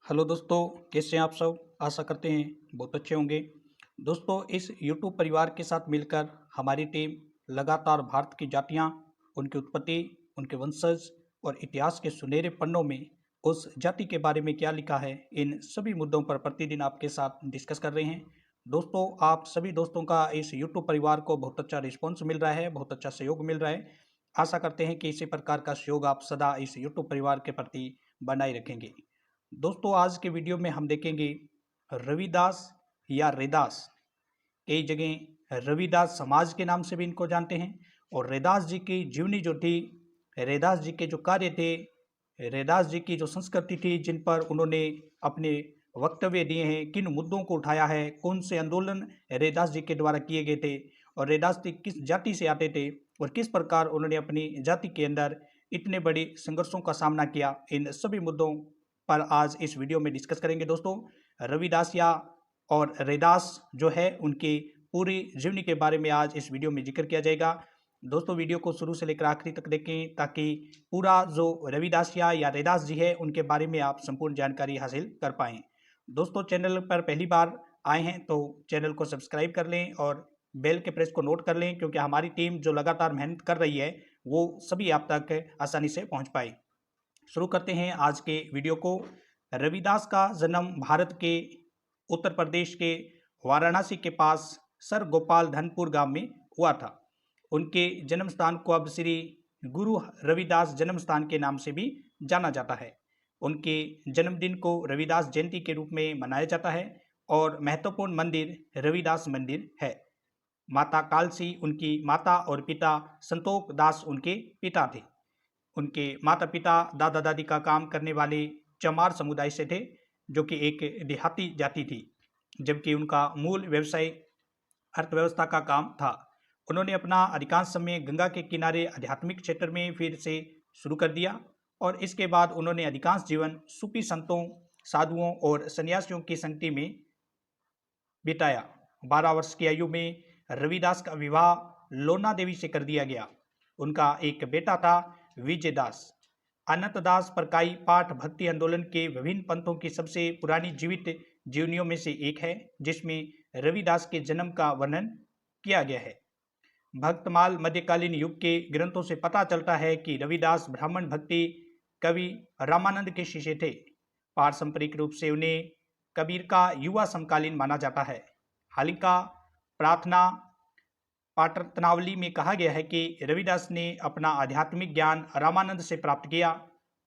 Hello दोस्तों, कैसे हैं आप सब। आशा करते हैं बहुत अच्छे होंगे। दोस्तों, इस यूट्यूब परिवार के साथ मिलकर हमारी टीम लगातार भारत की जातियां, उनकी उत्पत्ति, उनके वंशज और इतिहास के सुनहरे पन्नों में उस जाति के बारे में क्या लिखा है, इन सभी मुद्दों पर प्रतिदिन आपके साथ डिस्कस कर रहे हैं। दोस्तों, आप सभी दोस्तों का इस यूट्यूब परिवार को बहुत अच्छा रिस्पॉन्स मिल रहा है, बहुत अच्छा सहयोग मिल रहा है। आशा करते हैं कि इसी प्रकार का सहयोग आप सदा इस यूट्यूब परिवार के प्रति बनाए रखेंगे। दोस्तों, आज के वीडियो में हम देखेंगे रविदास या रैदास। कई जगह रविदास समाज के नाम से भी इनको जानते हैं। और रैदास जी की जीवनी जो थी, रैदास जी के जो कार्य थे, रैदास जी की जो संस्कृति थी, जिन पर उन्होंने अपने वक्तव्य दिए हैं, किन मुद्दों को उठाया है, कौन से आंदोलन रैदास जी के द्वारा किए गए थे, और रैदास जी किस जाति से आते थे, और किस प्रकार उन्होंने अपनी जाति के अंदर इतने बड़े संघर्षों का सामना किया, इन सभी मुद्दों पर आज इस वीडियो में डिस्कस करेंगे। दोस्तों, रविदास या और रैदास जो है, उनकी पूरी जीवनी के बारे में आज इस वीडियो में जिक्र किया जाएगा। दोस्तों, वीडियो को शुरू से लेकर आखिरी तक देखें ताकि पूरा जो रविदासिया या रैदास जी है, उनके बारे में आप संपूर्ण जानकारी हासिल कर पाएं। दोस्तों, चैनल पर पहली बार आए हैं तो चैनल को सब्सक्राइब कर लें और बेल के प्रेस को नोट कर लें, क्योंकि हमारी टीम जो लगातार मेहनत कर रही है वो सभी आप तक आसानी से पहुंच पाए। शुरू करते हैं आज के वीडियो को। रविदास का जन्म भारत के उत्तर प्रदेश के वाराणसी के पास सर गोपाल धनपुर गांव में हुआ था। उनके जन्म स्थान को अब श्री गुरु रविदास जन्म स्थान के नाम से भी जाना जाता है। उनके जन्मदिन को रविदास जयंती के रूप में मनाया जाता है और महत्वपूर्ण मंदिर रविदास मंदिर है। माता कालसी उनकी माता और पिता संतोख दास उनके पिता थे। उनके माता पिता दादा दादी का काम करने वाले चमार समुदाय से थे, जो कि एक देहाती जाति थी, जबकि उनका मूल व्यवसाय अर्थव्यवस्था का काम था। उन्होंने अपना अधिकांश समय गंगा के किनारे आध्यात्मिक क्षेत्र में फिर से शुरू कर दिया और इसके बाद उन्होंने अधिकांश जीवन सूफी संतों, साधुओं और सन्यासियों की संगति में बिताया। 12 वर्ष की आयु में रविदास का विवाह लोना देवी से कर दिया गया। उनका एक बेटा था विजय दास। अनंत दास परकाई पाठ भक्ति आंदोलन के विभिन्न पंथों की सबसे पुरानी जीवित जीवनियों में से एक है, जिसमें रविदास के जन्म का वर्णन किया गया है। भक्तमाल मध्यकालीन युग के ग्रंथों से पता चलता है कि रविदास ब्राह्मण भक्ति कवि रामानंद के शिष्य थे। पारंपरिक रूप से उन्हें कबीर का युवा समकालीन माना जाता है। हालिका प्रार्थना पाटरत्नावली में कहा गया है कि रविदास ने अपना आध्यात्मिक ज्ञान रामानंद से प्राप्त किया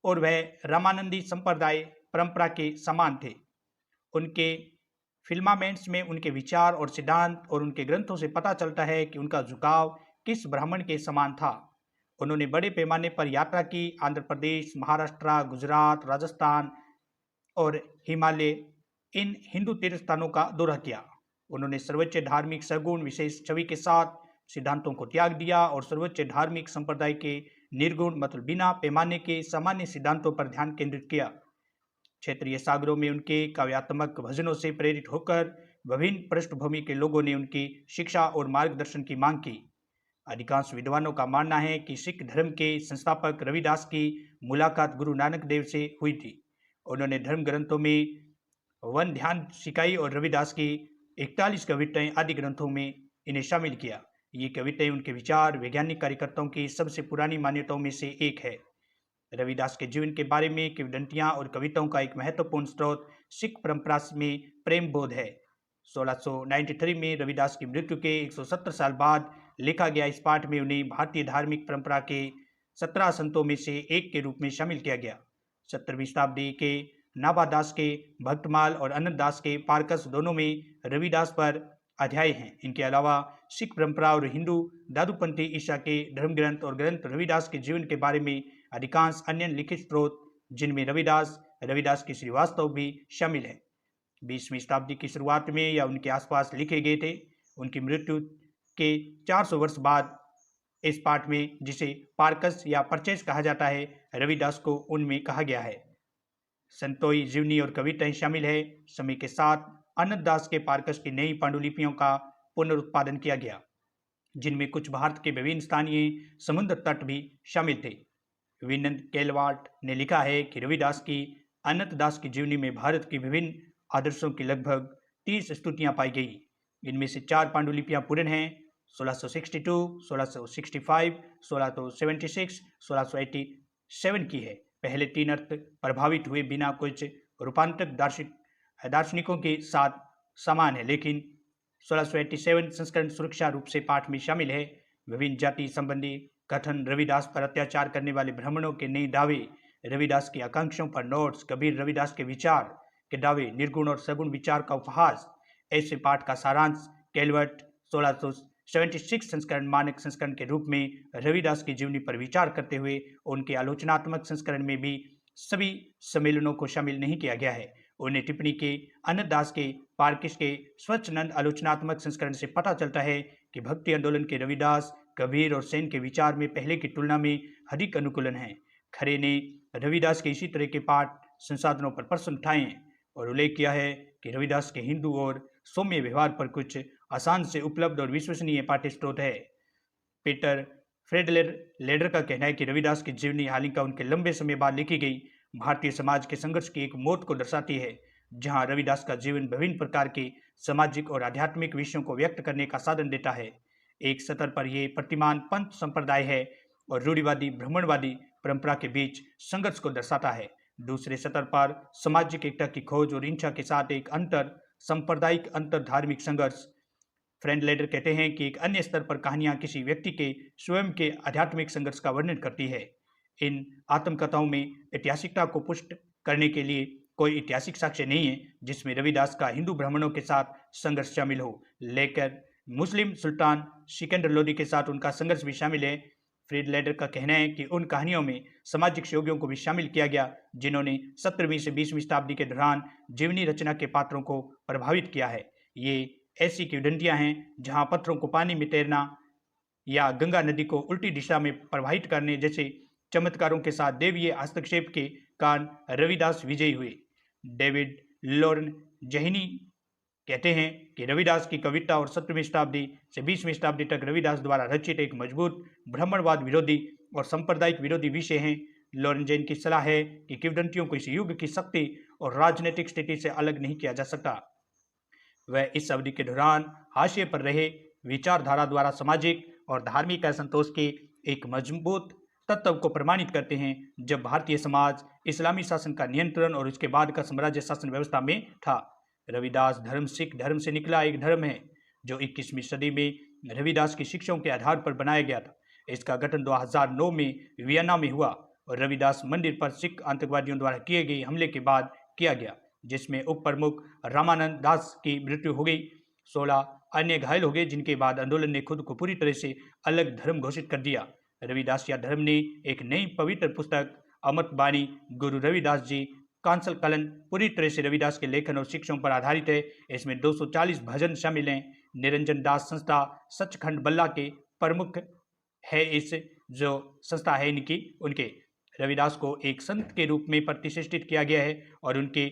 और वह रामानंदी संप्रदाय परंपरा के समान थे। उनके फिल्मामेंट्स में उनके विचार और सिद्धांत और उनके ग्रंथों से पता चलता है कि उनका झुकाव किस ब्राह्मण के समान था। उन्होंने बड़े पैमाने पर यात्रा की, आंध्र प्रदेश, महाराष्ट्र, गुजरात, राजस्थान और हिमालय, इन हिंदू तीर्थ स्थानों का दौरा किया। उन्होंने सर्वोच्च धार्मिक सगुण विशेष छवि के साथ सिद्धांतों को त्याग दिया और सर्वोच्च धार्मिक संप्रदाय के निर्गुण मतलब बिना पैमाने के सामान्य सिद्धांतों पर ध्यान केंद्रित किया। क्षेत्रीय सागरों में उनके काव्यात्मक भजनों से प्रेरित होकर विभिन्न पृष्ठभूमि के लोगों ने उनकी शिक्षा और मार्गदर्शन की मांग की। अधिकांश विद्वानों का मानना है कि सिख धर्म के संस्थापक रविदास की मुलाकात गुरु नानक देव से हुई थी। उन्होंने धर्म ग्रंथों में वन ध्यान सिखाई और रविदास की 41 कविताएं आदि ग्रंथों में इन्हें शामिल किया। ये कविताएं उनके विचार वैज्ञानिक कार्यकर्ताओं की सबसे पुरानी मान्यताओं में से एक है। रविदास के जीवन के बारे में किंवदंतियां और कविताओं का एक महत्वपूर्ण स्रोत सिख परंपरा में प्रेम बोध है। 1693 में रविदास की मृत्यु के 170 साल बाद लिखा गया इस पाठ में उन्हें भारतीय धार्मिक परंपरा के 17 संतों में से एक के रूप में शामिल किया गया। 17वीं शताब्दी के नाभादास के भक्तमाल और अनंत दास के पारकस दोनों में रविदास पर अध्याय हैं। इनके अलावा सिख परंपरा और हिंदू दादूपंथी ईसा के धर्म ग्रंथ और ग्रंथ रविदास के जीवन के बारे में अधिकांश अन्य लिखित स्रोत, जिनमें रविदास की श्रीवास्तव भी शामिल है, 20वीं शताब्दी की शुरुआत में या उनके आसपास लिखे गए थे। उनकी मृत्यु के 400 वर्ष बाद इस पाठ में, जिसे पारकस या परचेस कहा जाता है, रविदास को उनमें कहा गया है। संतोई जीवनी और कविताएं शामिल है। समय के साथ अनंत दास के पारकस की नई पांडुलिपियों का पुनरुत्पादन किया गया, जिनमें कुछ भारत के विभिन्न स्थानीय समुद्र तट भी शामिल थे। विनंद केलवाट ने लिखा है कि रविदास की अनंत दास की जीवनी में भारत की विभिन्न आदर्शों की लगभग 30 स्तुतियां पाई गई। इनमें से 4 पांडुलिपियां पूर्ण हैं। 1662, 1665, 1676, 1687 की है। पहले 3 अर्थ प्रभावित हुए बिना कुछ रूपांतरक दार्शनिकों के साथ समान है, लेकिन 1687 संस्करण सुरक्षा रूप से पाठ में शामिल है। विभिन्न जाति संबंधी कथन, रविदास पर अत्याचार करने वाले ब्राह्मणों के नए दावे, रविदास की आकांक्षाओं पर नोट्स, कबीर रविदास के विचार के दावे, निर्गुण और सगुण विचार का उपहास, ऐसे पाठ का सारांश कैलवर्ट 1676 संस्करण मानक संस्करण के रूप में रविदास की जीवनी पर विचार करते हुए उनके आलोचनात्मक संस्करण में भी सभी सम्मेलनों को शामिल नहीं किया गया है। उन्हें टिप्पणी के अनंत दास के पार्किश के स्वच्छनंद आलोचनात्मक संस्करण से पता चलता है कि भक्ति आंदोलन के रविदास, कबीर और सेन के विचार में पहले की तुलना में अधिक अनुकूलन है। खरे ने रविदास के इसी तरह के पाठ संसाधनों पर प्रश्न उठाए हैं और उल्लेख किया है कि रविदास के हिंदू और सौम्य व्यवहार पर कुछ आसान से उपलब्ध और विश्वसनीय पाठ्य स्रोत है। पीटर फ्रेडलेडर का कहना है कि रविदास की जीवनी हालांकि उनके लंबे समय बाद लिखी गई भारतीय समाज के संघर्ष की एक मौत को दर्शाती है, जहां रविदास का जीवन विभिन्न प्रकार के सामाजिक और आध्यात्मिक विषयों को व्यक्त करने का साधन देता है। एक स्तर पर यह प्रतिमान पंथ संप्रदाय है और रूढ़िवादी ब्राह्मणवादी परंपरा के बीच संघर्ष को दर्शाता है। दूसरे स्तर पर सामाजिक एकता की खोज और इच्छा के साथ एक अंतर सांप्रदायिक अंतर धार्मिक संघर्ष। फ्रेंडलेडर कहते हैं कि एक अन्य स्तर पर कहानियां किसी व्यक्ति के स्वयं के आध्यात्मिक संघर्ष का वर्णन करती है। इन आत्मकथाओं में ऐतिहासिकता को पुष्ट करने के लिए कोई ऐतिहासिक साक्ष्य नहीं है जिसमें रविदास का हिंदू ब्राह्मणों के साथ संघर्ष शामिल हो, लेकर मुस्लिम सुल्तान सिकंदर लोदी के साथ उनका संघर्ष भी शामिल है। फ्रीडलेडर का कहना है कि उन कहानियों में सामाजिक सहयोगियों को भी शामिल किया गया जिन्होंने 17वीं से 20वीं शताब्दी के दौरान जीवनी रचना के पात्रों को प्रभावित किया है। ये ऐसी किंवदंतियां हैं जहां पत्थरों को पानी में तैरना या गंगा नदी को उल्टी दिशा में प्रवाहित करने जैसे चमत्कारों के साथ देवीय हस्तक्षेप के कारण रविदास विजयी हुए। डेविड लॉरेन जहीनी कहते हैं कि रविदास की कविता और 17वीं शताब्दी से 20वीं शताब्दी तक रविदास द्वारा रचित एक मजबूत ब्राह्मणवाद विरोधी और सांप्रदायिक विरोधी विषय हैं। लॉरेन जैन की सलाह है कि किंवदंतियों को इस युग की शक्ति और राजनीतिक स्थिति से अलग नहीं किया जा सकता। वह इस अवधि के दौरान हाशिए पर रहे विचारधारा द्वारा सामाजिक और धार्मिक असंतोष के एक मजबूत तत्व को प्रमाणित करते हैं जब भारतीय समाज इस्लामी शासन का नियंत्रण और उसके बाद का साम्राज्य शासन व्यवस्था में था। रविदास धर्म सिख धर्म से निकला एक धर्म है जो 21वीं सदी में रविदास की शिक्षाओं के आधार पर बनाया गया था। इसका गठन 2009 में वियना में हुआ और रविदास मंदिर पर सिख आतंकवादियों द्वारा किए गए हमले के बाद किया गया, जिसमें उप प्रमुख रामानंद दास की मृत्यु हो गई। 16 अन्य घायल हो गए, जिनके बाद आंदोलन ने खुद को पूरी तरह से अलग धर्म घोषित कर दिया। रविदास या धर्म ने एक नई पवित्र पुस्तक अमृत बाणी गुरु रविदास जी कांसल कलन पूरी तरह से रविदास के लेखन और शिक्षाओं पर आधारित है। इसमें 240 भजन शामिल हैं। निरंजन दास संस्था सचखंड बल्ला के प्रमुख है। इस जो संस्था है इनकी उनके रविदास को एक संत के रूप में प्रतिष्ठित किया गया है और उनके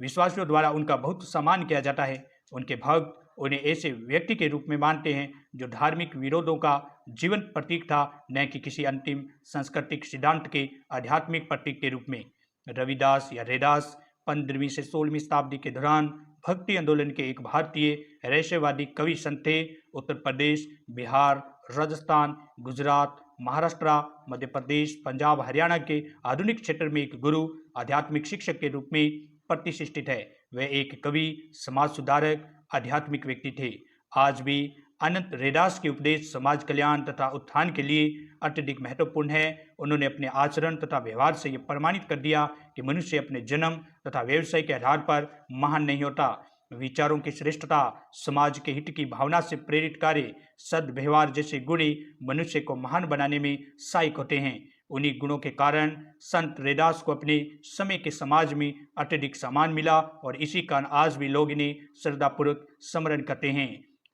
विश्वासियों द्वारा उनका बहुत सम्मान किया जाता है। उनके भक्त उन्हें ऐसे व्यक्ति के रूप में मानते हैं जो धार्मिक विरोधों का जीवंत प्रतीक था, न कि किसी अंतिम सांस्कृतिक सिद्धांत के आध्यात्मिक प्रतीक के रूप में। रविदास या रैदास 15वीं से 16वीं शताब्दी के दौरान भक्ति आंदोलन के एक भारतीय रहस्यवादी कवि संत थे। उत्तर प्रदेश, बिहार, राजस्थान, गुजरात, महाराष्ट्र, मध्य प्रदेश, पंजाब, हरियाणा के आधुनिक क्षेत्र में एक गुरु आध्यात्मिक शिक्षक के रूप में प्रतिष्ठित है। वे एक कवि, समाज सुधारक, आध्यात्मिक व्यक्ति थे। आज भी अनंत रैदास के उपदेश समाज कल्याण तथा उत्थान के लिए अत्यधिक महत्वपूर्ण है। उन्होंने अपने आचरण तथा व्यवहार से यह प्रमाणित कर दिया कि मनुष्य अपने जन्म तथा व्यवसाय के आधार पर महान नहीं होता। विचारों की श्रेष्ठता, समाज के हित की भावना से प्रेरित कार्य, सद्व्यवहार जैसे गुण मनुष्य को महान बनाने में सहायक होते हैं। उन्हीं गुणों के कारण संत रैदास को अपने समय के समाज में अत्यधिक सम्मान मिला और इसी कारण आज भी लोग इन्हें श्रद्धापूर्वक स्मरण करते हैं।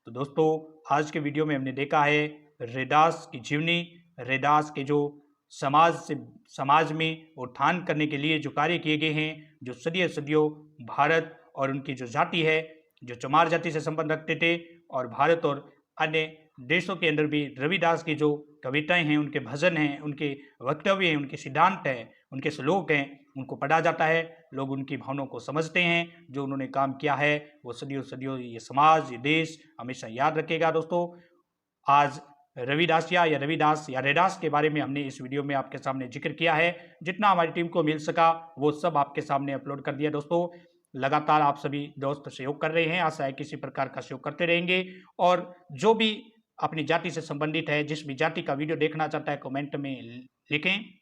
तो दोस्तों, आज के वीडियो में हमने देखा है रैदास की जीवनी, रैदास के जो समाज में उत्थान करने के लिए जो कार्य किए गए हैं, जो सदियों भारत और उनकी जो जाति है, जो चमार जाति से संबंध रखते थे, और भारत और अन्य देशों के अंदर भी रविदास की जो कविताएं हैं, उनके भजन हैं, उनके वक्तव्य हैं, उनके सिद्धांत हैं, उनके श्लोक हैं, उनको पढ़ा जाता है, लोग उनकी भावनाओं को समझते हैं। जो उन्होंने काम किया है वो सदियों सदियों ये समाज, ये देश हमेशा याद रखेगा। दोस्तों, आज रविदास या रविदास या रैदास के बारे में हमने इस वीडियो में आपके सामने जिक्र किया है। जितना हमारी टीम को मिल सका वो सब आपके सामने अपलोड कर दिया। दोस्तों, लगातार आप सभी दोस्त सहयोग कर रहे हैं, आशा है किसी प्रकार का सहयोग करते रहेंगे। और जो भी अपनी जाति से संबंधित है, जिस भी जाति का वीडियो देखना चाहता है, कमेंट में लिखें।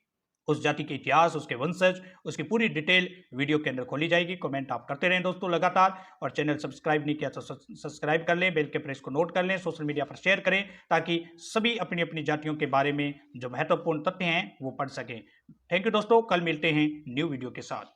उस जाति के इतिहास, उसके वंशज, उसकी पूरी डिटेल वीडियो के अंदर खोली जाएगी। कमेंट आप करते रहें दोस्तों लगातार, और चैनल सब्सक्राइब नहीं किया तो सब्सक्राइब कर लें, बेल के प्रेस को नोट कर लें, सोशल मीडिया पर शेयर करें, ताकि सभी अपनी अपनी जातियों के बारे में जो महत्वपूर्ण तथ्य हैं वो पढ़ सकें। थैंक यू दोस्तों, कल मिलते हैं न्यू वीडियो के साथ।